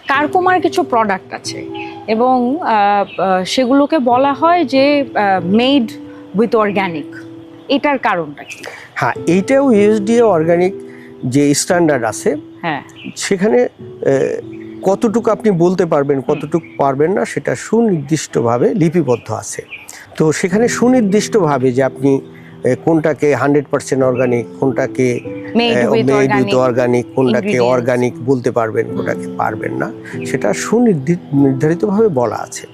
কারকোমার কিছু প্রোডাক্ট আছে এবং সেগুলোকে বলা হয় যে মেড উইথ অর্গানিক। এটার কারণটা কি? হ্যাঁ, এইটাও ইউএসডিএ অর্গানিক যে স্ট্যান্ডার্ড আছে, হ্যাঁ, সেখানে কতটুকু আপনি বলতে পারবেন, কতটুকু পারবেন না, সেটা সুনির্দিষ্টভাবে লিপিবদ্ধ আছে। তো সেখানে সুনির্দিষ্টভাবে যে আপনি কোনটাকে 100% অর্গানিক, কোনটাকে মেড উইথ অর্গানিক, কোনটাকে অর্গানিক বলতে পারবেন, কোনটাকে পারবেন না, সেটা সুনির্ধারিতভাবে বলা আছে।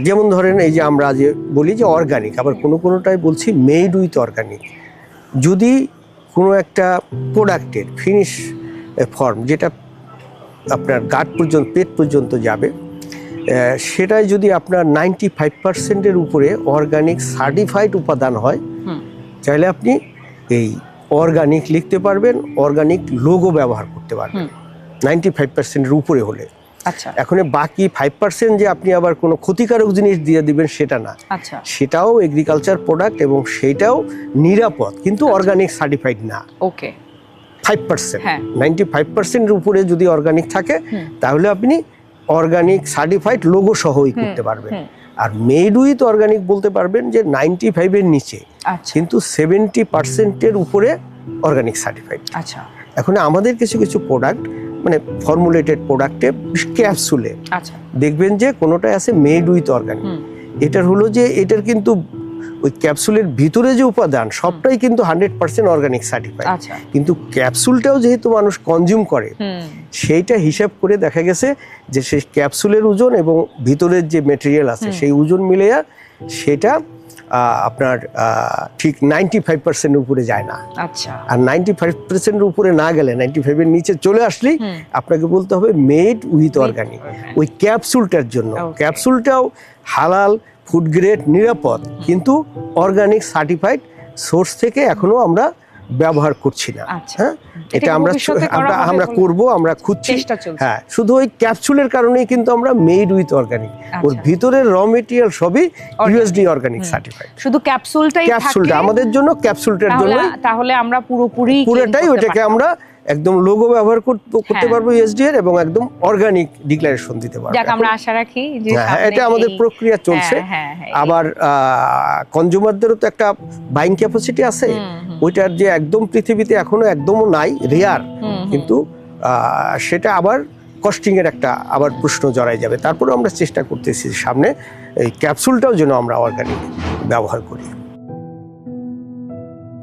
যেমন ধরেন এই যে আমরা যে বলি যে অর্গানিক, আবার কোনোটাই বলছি মেড উইথ অর্গানিক। যদি কোনো একটা প্রোডাক্টের ফিনিশ ফর্ম যেটা আপনার গাট পর্যন্ত, পেট পর্যন্ত যাবে, সেটাই যদি আপনার 95%-এর উপরে অর্গানিক সার্টিফাইড উপাদান হয়, চাইলে আপনি এই অর্গানিক লিখতে পারবেন, অর্গানিক লোগো ব্যবহার করতে পারবেন 95%-এর উপরে হলে। আচ্ছা, এখন বাকি 5% যে আপনি আবার কোনো ক্ষতিকারক জিনিস দিয়ে দিবেন সেটা না। আচ্ছা, সেটাও এগ্রিকালচার প্রোডাক্ট এবং সেটাও নিরাপদ, কিন্তু অর্গানিক সার্টিফাইড না। ওকে, 5%, 95%-এর উপরে যদি অর্গানিক থাকে তাহলে আপনি অর্গানিক সার্টিফাইড লোগো সহই করতে পারবেন। আর মেড উইথ অর্গানিক বলতে পারবেন যে 95-এর নিচে, কিন্তু 70%-এর উপরে অর্গানিক সার্টিফাইড। আচ্ছা, এখন আমাদের কিছু কিছু প্রোডাক্ট মানে ফর্মুলেটেড প্রোডাক্টে ক্যাপসুলে দেখবেন যে কোনোটাই আছে মেড উইথ অর্গানিক। এটার হলো যে এটার কিন্তু ওই ক্যাপসুলের ভিতরে যে উপাদান সবটাই কিন্তু 100% অর্গানিক সার্টিফাইড, কিন্তু ক্যাপসুলটাও যেহেতু মানুষ কনজিউম করে, সেইটা হিসাব করে দেখা গেছে যে সেই ক্যাপসুলের ওজন এবং ভিতরের যে মেটেরিয়াল আছে সেই ওজন মিলিয়ে সেটা আপনার ঠিক 95%-এর উপরে যায় না। আচ্ছা, আর 95%-এর উপরে না গেলে, 95-এর নিচে চলে আসলেই আপনাকে বলতে হবে মেড উইথ অর্গানিক। ওই ক্যাপসুলটার জন্য, ক্যাপসুলটাও হালাল, ফুড গ্রেড, নিরাপদ, কিন্তু অর্গানিক সার্টিফাইড সোর্স থেকে এখনো আমরা ব্যবহার করছি না। হ্যাঁ, এটা আমরা করব, আমরা খুঁজছি। হ্যাঁ, শুধু ওই ক্যাপসুলের কারণেই কিন্তু আমরা মেড উইথ অর্গানিক, ওর ভিতরের র মেটেরিয়াল সবই ইউএসডি অর্গানিক সার্টিফাইড। শুধু ক্যাপসুলটা আমাদের জন্য, ক্যাপসুলটার জন্য, তাহলে আমরা পুরোটাই ওইটাকে আমরা একদম লোগো ব্যবহার করতে পারবো ইউএসডি এর, এবং একদম অর্গানিক ডিক্লারেশন দিতে পারবো। আমরা আশা রাখি যে এটা আমাদের প্রক্রিয়া চলছে। আবার কনজিউমারদেরও তো একটা বাইং ক্যাপাসিটি আছে, ওইটার যে একদম পৃথিবীতে এখনো একদমও নাই, রেয়ার, কিন্তু সেটা আবার কস্টিং এর একটা আবার প্রশ্ন জড়াই যাবে। তারপরে আমরা চেষ্টা করতেছি সামনে এই ক্যাপসুলটাও যেন আমরা অর্গানিক ব্যবহার করি।